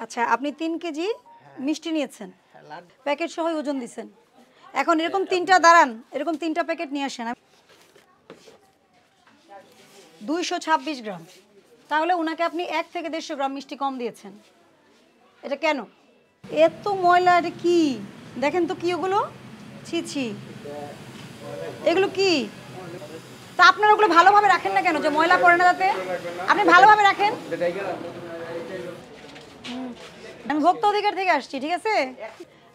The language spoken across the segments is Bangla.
আচ্ছা, আপনি ৩ কেজি মিষ্টি নিয়েছেন, প্যাকেট সহ ওজন দিচ্ছেন। এখন এরকম ৩টা দাঁড়ান, এরকম 3টা প্যাকেট নিয়ে আসেন। 226 গ্রাম। তাহলে ওনাকে আপনি 1 থেকে 150 গ্রাম মিষ্টি কম দিয়েছেন। এটা কেন? এত ময়লা, এটা কি? দেখেন তো কি ওগুলো, ছি ছি, এগুলো কি? তা আপনারা ওগুলো ভালোভাবে রাখেন না কেন, যে ময়লা পড়ে না যাতে? আপনি ভালোভাবে রাখেন। আমি ভোক্তা অধিকার থেকে আসছি, ঠিক আছে?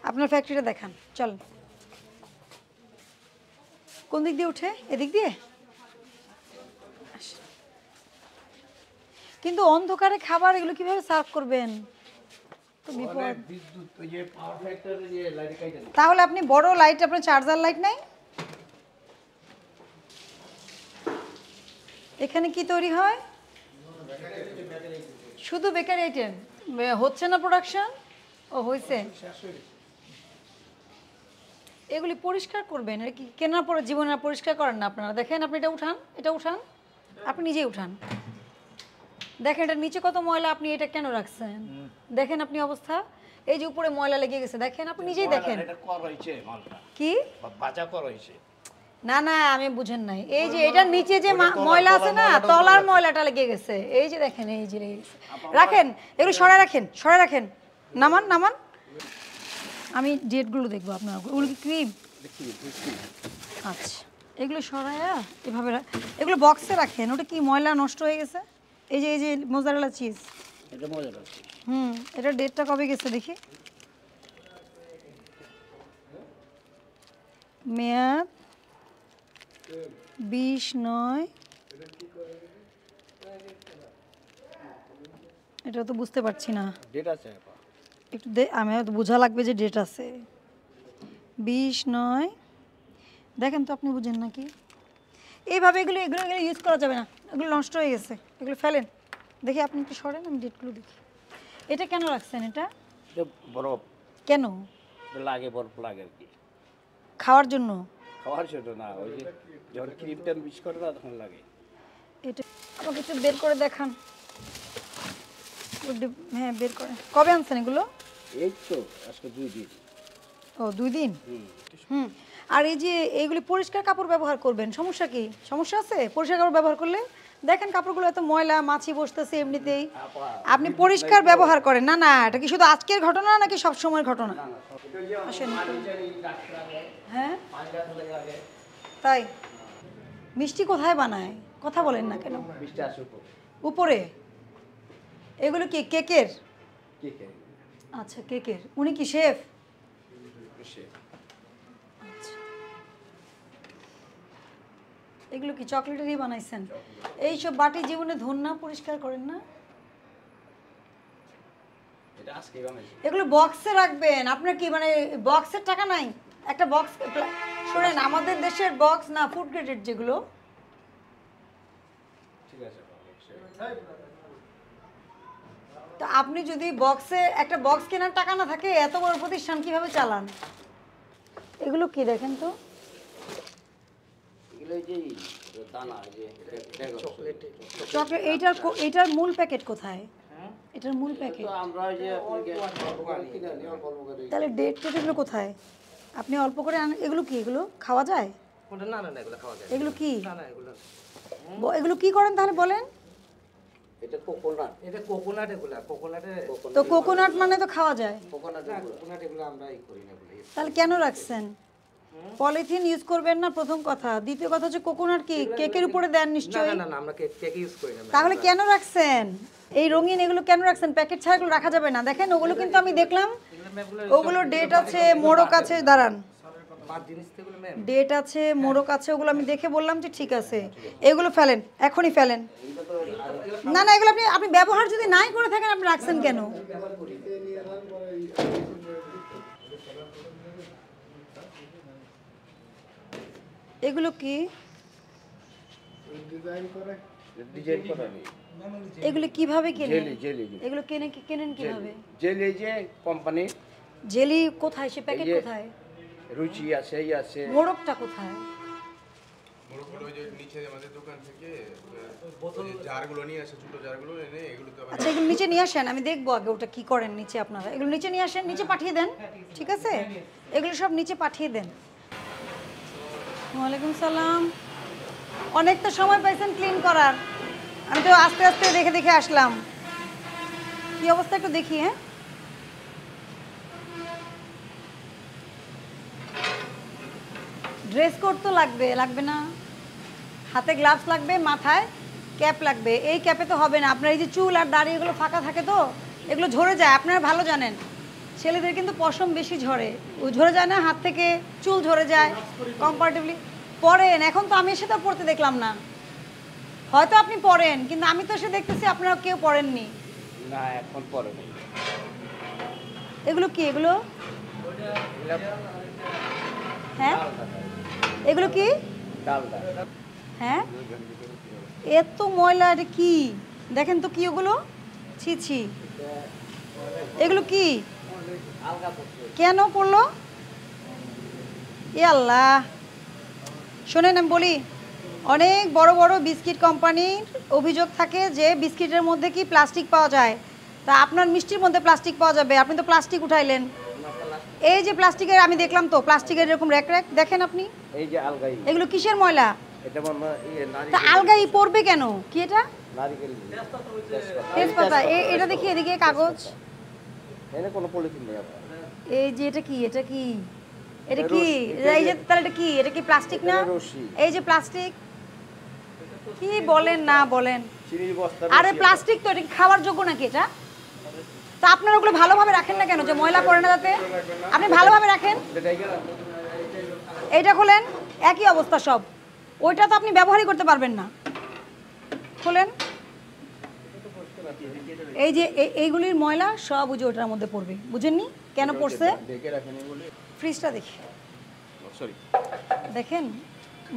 আপনার ফ্যাক্টরিটা দেখান, চল। কোন দিক দিয়ে উঠে? এদিক দিয়ে? কিন্তু অন্ধকারে খাবার এগুলো কিভাবে সার্ভ করবেন? তো বিপদ। তাহলে আপনি বড় লাইট, আপনার চার্জার লাইট নাই? এখানে কি তৈরি হয়? শুধু বেকারি আইটেম হচ্ছে না প্রোডাকশন? ও হয়েছে। এগুলি পরিষ্কার করবেন, এটা কি কেনার পরে জীবনে পরিষ্কার করেন না আপনারা? দেখেন, আপনি এটা উঠান, এটা উঠান, আপনি নিজেই উঠান। দেখেন এটা নিচে কত ময়লা, আপনি এটা কেন রাখছেন? দেখেন আপনি অবস্থা, এই যে উপরে ময়লা লেগে গেছে, দেখেন আপনি নিজেই দেখেন। কি বাজা কর হইছে? না না, আমি বুঝেন নাই। এই যে এটার নিচে যে ময়লা আছে না, তলার ময়লাটা লেগে গেছে, এই যে দেখেন, এই যে লেগে গেছে। রাখেন এগুলো, সরাই রাখেন, সরাই রাখেন, নামান নামান। আমি ডেটগুলো দেখবো আপনার। ওগুলো কি ক্রিম? আচ্ছা, এগুলো সরায়া এভাবে এগুলো বক্সে রাখেন। ওটা কি ময়লা নষ্ট হয়ে গেছে? এই যে মোজারেলা চিজ, এটা মোজারেলা চিজ। এটা ডেটটা কবে গেছে দেখি। মেয়াদ 20/9। এটা তো বুঝতে পারছি না, ডেট আছে একটু আমি হয়তো বোঝা লাগবে যে ডেট আছে। 20/9 দেখেন তো, আপনি বুঝেন নাকি? এইভাবে এগুলো এগুলো এগুলো ইউজ করা যাবে না, এগুলো নষ্ট হয়ে গেছে, এগুলো ফেলেন। দেখি আপনি একটু সরেন, আমি ডেটগুলো দেখি। এটা কেন রাখছেন? এটা বরফ কেন লাগে? বরফ লাগে আর কি, খাওয়ার জন্য? খাওয়ার জন্য না, ওই যে যখন ক্রিমটা মিক্স করে না তখন লাগে। এটা আমাকে একটু বের করে দেখান। হ্যাঁ, বের করে। কবে আনছেন এগুলো? এই তো আজকে 2 দিন। ও, 2 দিন। আর এই যে এইগুলি পরিষ্কার কাপড় ব্যবহার করবেন, সমস্যা কি? সমস্যা আছে পরিষ্কার কাপড় ব্যবহার করলে? দেখেন কাপড়গুলো এত ময়লা, মাছি বসতেছে এমনিতেই। আপনি পরিষ্কার ব্যবহার করেন না? না, এটা কি শুধু আজকের ঘটনা নাকি সব সময়ের ঘটনা? আসেন। হ্যাঁ তাই? মিষ্টি কোথায় বানায়? কথা বলেন না কেন? মিষ্টি আছে উপরে। এগুলো কি কেকের? কেকের। আচ্ছা, কেকের। উনি কি শেফ? এগুলো কি চকলেটেরই বানাইছেন? এইসব বাটি জীবনে ধোন না, পরিষ্কার করেন না? এগুলো বক্সে রাখবেন। আপনার কি মানে বক্সের টাকা নাই? একটা বক্স শুনেন, আমাদের দেশের বক্স না, ফুড গ্রেডেড যেগুলো। ঠিক আছে, তো আপনি যদি বক্সে একটা বক্স কেনার টাকা না থাকে, এত বড় প্রতিষ্ঠান কিভাবে চালান? এগুলো কি দেখেন তো? চকলেট। এইটার মূল প্যাকেট কোথায়? এটার মূল প্যাকেট তাহলে ডেট এগুলো কোথায়? আপনি অল্প করে এগুলো কি? এগুলো খাওয়া যায়? না না, এগুলো খাওয়া যায়। এগুলো কি? না না, এগুলো এগুলো কি করেন তাহলে বলেন? এটা কোকোনাট। এটা কোকোনাট, এগুলো কোকোনাটে। তো কোকোনাট মানে তো খাওয়া যায়। কোকোনাট এগুলো আমরা করি না বলে। তাহলে কেন রাখছেন? পলিথিন ইউজ করবেন না, প্রথম কথা। দ্বিতীয় কথা হচ্ছে কোকোনাট কি কেকের উপরে দেন নিশ্চয়ই? না না, আমরা কেক ইউজ করি না। তাহলে কেন রাখছেন এই রঙিন এগুলো? কেন রাখছেন? প্যাকেট ছাড়া এগুলো রাখা যাবে না। দেখেন ওগুলো কিন্তু আমি দেখলাম, ওগুলো ডেট আছে, মোড়ক আছে। দাঁড়ান, ডেট আছে, মোড়ক আছে, ওগুলো আমি দেখে বললাম যে ঠিক আছে। এগুলো ফেলেন, এখনই ফেলেন। না না, এগুলো আপনি ব্যবহার যদি নাই করে থাকেন, আপনি রাখছেন কেন? এগুলো কি? এগুলো কিভাবে কেনেন? এগুলো কেনেন কিভাবে? জেলি যে কোম্পানি। জেলি কোথায়? সে প্যাকেট কোথায়? রুচি আছে, এই আছে। মোড়কটা কোথায়? আসলে ওই যে নিচে আমাদের দোকান থেকে ওই যে জারগুলো নিয়ে আসে, ছোট জারগুলো এনে এগুলো তো আবার আচ্ছা এগুলো নিচে নিয়ে আসেন, আমি দেখবো আগে ওটা কি করেন নিচে আপনারা। এগুলো নিচে নিয়ে আসেন, নিচে পাঠিয়ে দেন, ঠিক আছে? এগুলো সব নিচে পাঠিয়ে দেন। ওয়ালাইকুম সালাম। অনেক তো সময় পাইছেন ক্লিন করার, আমি তো আস্তে আস্তে দেখে দেখে আসলাম। কি অবস্থা একটু দেখি। হ্যাঁ, ড্রেস কোড তো লাগবে, লাগবে না? হাতে গ্লাভস লাগবে, মাথায় ক্যাপ লাগবে। এই ক্যাপে তো হবে না, আপনার এই যে চুল আর দাড়ি এগুলো ফাঁকা থাকে তো এগুলো ঝরে যায়, আপনারা ভালো জানেন। ছেলেদের কিন্তু পশম বেশি ঝরে, ও ঝরে যায় না, হাত থেকে চুল ঝরে যায়। কম্পারেটিভলি পরেন, এখন তো আমি সেটা পড়তে দেখলাম না। হয়তো আপনি পড়েন, কিন্তু আমি তো এসে দেখতেছি আপনারা কেউ পড়েননি। না এখন পরে নেই। এগুলো কি? এগুলো হ্যাঁ, এগুলো কি? ডালটা হ্যাঁ, এত ময়লা, এটা কি? দেখেন তো কি ওগুলো, ছি ছি। এগুলো কি, কেন পড়লো? এ আল্লাহ। শোনেন আমি বলি, অনেক বড় বড় বিস্কিট কোম্পানির অভিযোগ থাকে যে বিস্কিটের মধ্যে কি প্লাস্টিক পাওয়া যায়। তা আপনার মিষ্টির মধ্যে প্লাস্টিক পাওয়া যাবে, আপনি তো প্লাস্টিক উঠাইলেন। এই যে প্লাস্টিকের, আমি দেখলাম তো প্লাস্টিকের এরকম র্যাক র্যাক, দেখেন আপনি। এই যে আলগাই, এগুলো কিসের ময়লা? এটা মনে হয় তা আলগাই পড়বে কেন? কি এটা? নারিকেল তেজপাতা। এটা দেখি, এদিকে কাগজ। এনে কোনো পলিথিন নেই আপনার। এই যে এটা কি, এটা কি, এটা কি? এই যে তাহলে এটা কি? এটা কি প্লাস্টিক না? রশি। এই যে প্লাস্টিক, কি বলেন না বলেন। চিনির বস্তা। আরে প্লাস্টিক তো, এটা কি খাওয়ার যোগ্য নাকি এটা? তা আপনারা ওগুলো ভালোভাবে রাখেন না কেন, যে ময়লা পড়ে না যাতে? আপনি ভালোভাবে রাখেন। এইটা খোলেন, একই অবস্থা সব। ওইটা তো আপনি ব্যবহারই করতে পারবেন না। খোলেন, এই যে এইগুলির ময়লা সব ওই যে ওটার মধ্যে পড়বে, বুঝেননি কেন পড়ছে? ঢেকে রাখেনি বলে। ফ্রিজটা দেখি, সরি, দেখেন,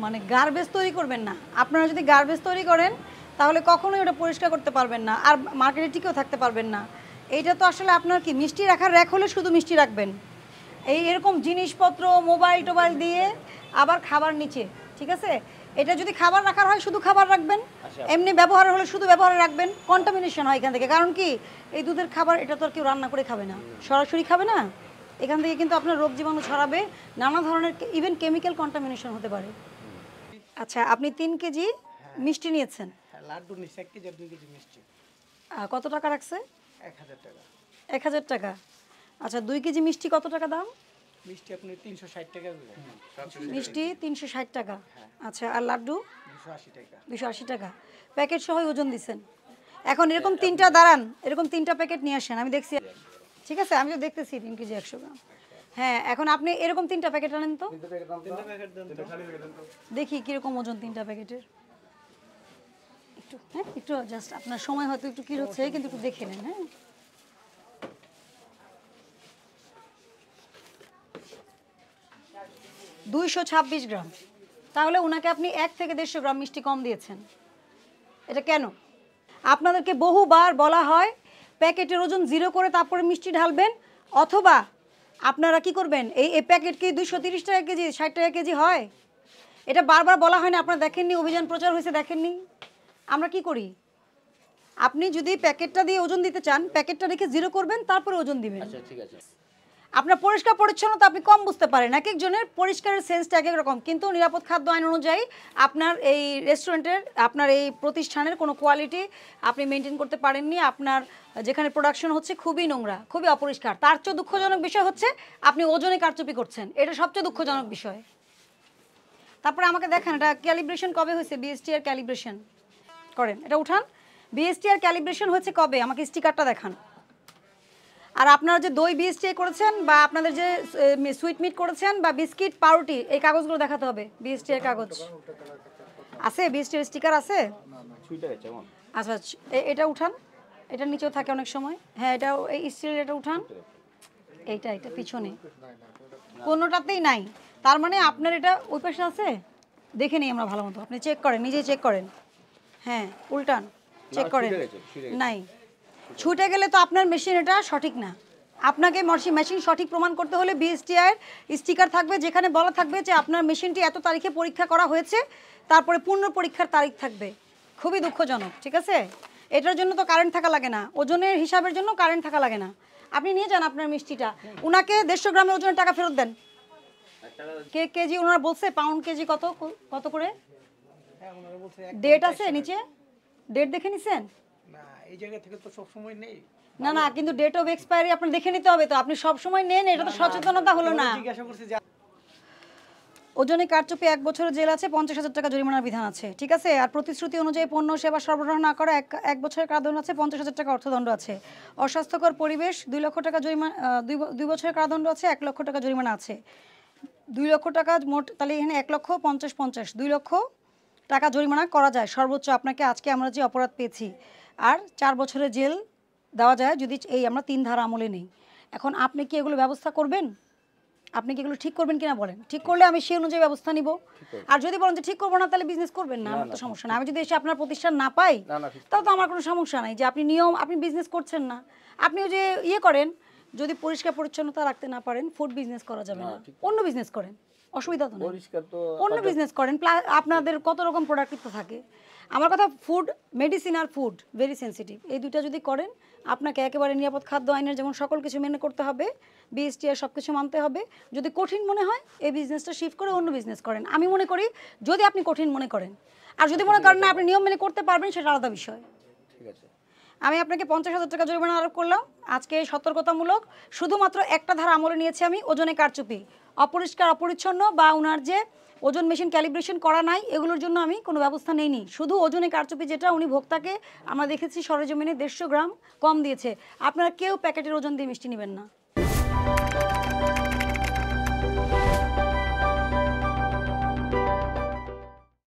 মানে গার্বেজ তৈরি করবেন না। আপনারা যদি গার্বেজ তৈরি করেন তাহলে কখনোই ওটা পরিষ্কার করতে পারবেন না, আর মার্কেটে টিকেও থাকতে পারবেন না। এইটা তো আসলে আপনার কি, মিষ্টি রাখার র্যাক হলে শুধু মিষ্টি রাখবেন, এই এরকম জিনিসপত্র মোবাইল টোবাইল দিয়ে আবার খাবার নিচে, ঠিক আছে? এটা যদি খাবার রাখার হয় শুধু খাবার রাখবেন, এমনি ব্যবহার হলে শুধু ব্যবহার রাখবেন। কন্টামিনেশন হয় এখান থেকে, কারণ কি এই দুধের খাবার এটা তো আর কেউ রান্না করে খাবে না, সরাসরি খাবে না। এখান থেকে কিন্তু আপনার রোগ জীবাণু ছড়াবে, নানা ধরনের ইভেন কেমিক্যাল কন্টামিনেশন হতে পারে। আচ্ছা, আপনি 3 কেজি মিষ্টি নিয়েছেন। হ্যাঁ, লাড্ডু নিচ্ছে 1 কেজি আর 2 কেজি মিষ্টি। কত টাকা রাখছে? 1000 টাকা। 1000 টাকা। আচ্ছা, 2 কেজি মিষ্টি কত টাকা দাম? মিষ্টি আপনি 360 টাকা দিবেন। মিষ্টি 360 টাকা। আচ্ছা, আর লাড্ডু? 280 টাকা। 280 টাকা। প্যাকেট সহ ওজন দিচ্ছেন। এখন এরকম 3টা দাঁড়ান, এরকম 3টা প্যাকেট নিয়ে আসেন, আমি দেখছি। ঠিক আছে, আমি তো দেখতেছি 3 কেজি 100 গ্রাম। হ্যাঁ, এখন আপনি এরকম 3টা প্যাকেট আনেন তো, দেখি কীরকম ওজন 3টা প্যাকেটের। একটু, হ্যাঁ একটু জাস্ট, আপনার সময় হয়তো একটু কী হচ্ছে, কিন্তু একটু দেখে নেন। হ্যাঁ, 226 গ্রাম। তাহলে ওনাকে আপনি 1 থেকে 150 গ্রাম মিষ্টি কম দিয়েছেন। এটা কেন? আপনাদেরকে বহুবার বলা হয় প্যাকেটের ওজন 0 করে তারপরে মিষ্টি ঢালবেন, অথবা আপনারা কি করবেন, এই প্যাকেট কি 230 টাকা কেজি, 60 টাকা কেজি হয়? এটা বারবার বলা হয় না? আপনারা দেখেননি? অভিযান প্রচার হয়েছে, দেখেননি? আমরা কি করি, আপনি যদি প্যাকেটটা দিয়ে ওজন দিতে চান, প্যাকেটটা রেখে 0 করবেন, তারপরে ওজন দিবেন। আচ্ছা ঠিক আছে। আপনার পরিষ্কার পরিচ্ছন্নতা আপনি কম বুঝতে পারেন, এক একজনের পরিষ্কারের সেন্সটা এক এক রকম। কিন্তু নিরাপদ খাদ্য আইন অনুযায়ী আপনার এই রেস্টুরেন্টের, আপনার এই প্রতিষ্ঠানের কোনো কোয়ালিটি আপনি মেনটেন করতে পারেননি। আপনার যেখানে প্রোডাকশন হচ্ছে খুবই নোংরা, খুবই অপরিষ্কার। তার চেয়ে দুঃখজনক বিষয় হচ্ছে আপনি ওজনে কারচুপি করছেন, এটা সবচেয়ে দুঃখজনক বিষয়। তারপরে আমাকে দেখেন, এটা ক্যালিব্রেশন কবে হয়েছে? বিএসটি আর ক্যালিব্রেশন করেন, এটা উঠান। বিএসটি আর ক্যালিব্রেশন হয়েছে কবে? আমাকে স্টিকারটা দেখান। আর আপনারা যে দই বিএসটি করেছেন, বা আপনাদের যে সুইট মিট করেছেন, বা বিস্কিট পাউরুটি, এই কাগজগুলো দেখাতে হবে। বিএসটি এর কাগজ আছে? বিএসটি এর স্টিকার আছে? আচ্ছা, এটা উঠান, এটার নিচেও থাকে অনেক সময়। হ্যাঁ, এটা এই স্টিলের, এটা উঠান। এটা পিছনে কোনোটাতেই নাই, তার মানে আপনার এটা ওই পাশে আছে। দেখে নিই আমরা ভালো মতো, আপনি চেক করেন, নিজেই চেক করেন। হ্যাঁ, উল্টান, চেক করেন। নাই, ছুটে গেলে তো আপনার মেশিন এটা সঠিক না। আপনাকে মেশিন সঠিক প্রমাণ করতে হলে বিএসটিআই এর স্টিকার থাকবে, যেখানে বলা থাকবে যে আপনার মেশিনটি এত তারিখে পরীক্ষা করা হয়েছে, তারপরে পূর্ণ পরীক্ষার তারিখ থাকবে। খুবই দুঃখজনক, ঠিক আছে? এটার জন্য তো কারেন্ট থাকা লাগে না, ওজনের হিসাবের জন্য কারেন্ট থাকা লাগে না। আপনি নিয়ে যান আপনার মিষ্টিটা, উনাকে 150 গ্রামের ওজনের টাকা ফেরত দেন। কেজি ওনারা বলছে পাউন্ড কেজি কত কত করে? হ্যাঁ ওনারা বলছে ডেট আছে নিচে, ডেট দেখে নিছেন? না এই জায়গা থেকে তো সব সময় নেই। না না, কিন্তু ডেট অফ এক্সপায়ারি আপনি দেখে নিতে হবে তো। আপনি সব সময় নেন, এটা তো সচেতনতা হলো না। জিজ্ঞাসা করছে যে ওজনে কারচুপি 1 বছরের জেল আছে, 50,000 টাকা জরিমানার বিধান আছে, ঠিক আছে? আর প্রতিশ্রুতি অনুযায়ী পণ্য সেবা সরবরাহ না করা 1 বছরের কারাদণ্ড আছে, 50,000 টাকা অর্থদণ্ড আছে। অস্বাস্থ্যকর পরিবেশ 2 লক্ষ টাকা জরিমানা, 2 বছরের কারাদণ্ড আছে, 1 লক্ষ টাকা জরিমানা আছে। 2 লক্ষ টাকা মোট, তাহলে এখানে 1 লক্ষ 50, 2 লক্ষ টাকা জরিমানা করা যায় সর্বোচ্চ আপনাকে আজকে আমরা যে অপরাধ পেয়েছি। আর 4 বছরের জেল দেওয়া যায় যদি এই আমরা 3 ধারা আমলে নেই। এখন আপনি কি এগুলো ব্যবস্থা করবেন? আপনি কি এগুলো ঠিক করবেন কিনা বলেন? ঠিক করলে আমি সেই অনুযায়ী ব্যবস্থা নিব। আর যদি বলেন যে ঠিক করবো না, তাহলে বিজনেস করবেন না, আমার তো সমস্যা না। আমি যদি এসে আপনার প্রতিষ্ঠান না পাই, তাহলে তো আমার কোনো সমস্যা নাই যে আপনি আপনি বিজনেস করছেন না। আপনিও যে করেন, যদি পরিষ্কার পরিচ্ছন্নতা রাখতে না পারেন, ফুড বিজনেস করা যাবে না, অন্য বিজনেস করেন, অসুবিধা তো নেই। পরিষ্কার তো অন্য বিজনেস করেন, আপনাদের কত রকম প্রোডাক্ট তো থাকে। আমার কথা ফুড, মেডিসিন আর ফুড ভেরি সেনসিটিভ, এই দুটো যদি করেন আপনাকে একেবারে নিরাপদ খাদ্য আইনের যেমন সকল কিছু মেনে করতে হবে, বিএসটিআই সব কিছু মানতে হবে। যদি কঠিন মনে হয় এই বিজনেসটা শিফট করে অন্য বিজনেস করেন। আমি মনে করি যদি আপনি কঠিন মনে করেন, আর যদি মনে করেন না আপনি নিয়ম মেনে করতে পারবেন, সেটা আলাদা বিষয়। ঠিক আছে। আমি আপনাকে 50,000 টাকা জরিমানা আরোপ করলাম আজকে সতর্কতামূলক। শুধুমাত্র একটা ধারা আমলে নিয়েছি আমি, ওজনে কারচুপি, অপরিষ্কার অপরিচ্ছন্ন বা ওনার যে ওজন মেশিন ক্যালিব্রেশন করা নাই, এগুলোর জন্য আমি কোনো ব্যবস্থা নেইনি। শুধু ওজনে কারচুপি যেটা উনি ভোক্তাকে আমরা দেখেছি সরেজমিনে 150 গ্রাম কম দিয়েছে। আপনারা কেউ প্যাকেটের ওজন দিয়ে মিষ্টি নেবেন না।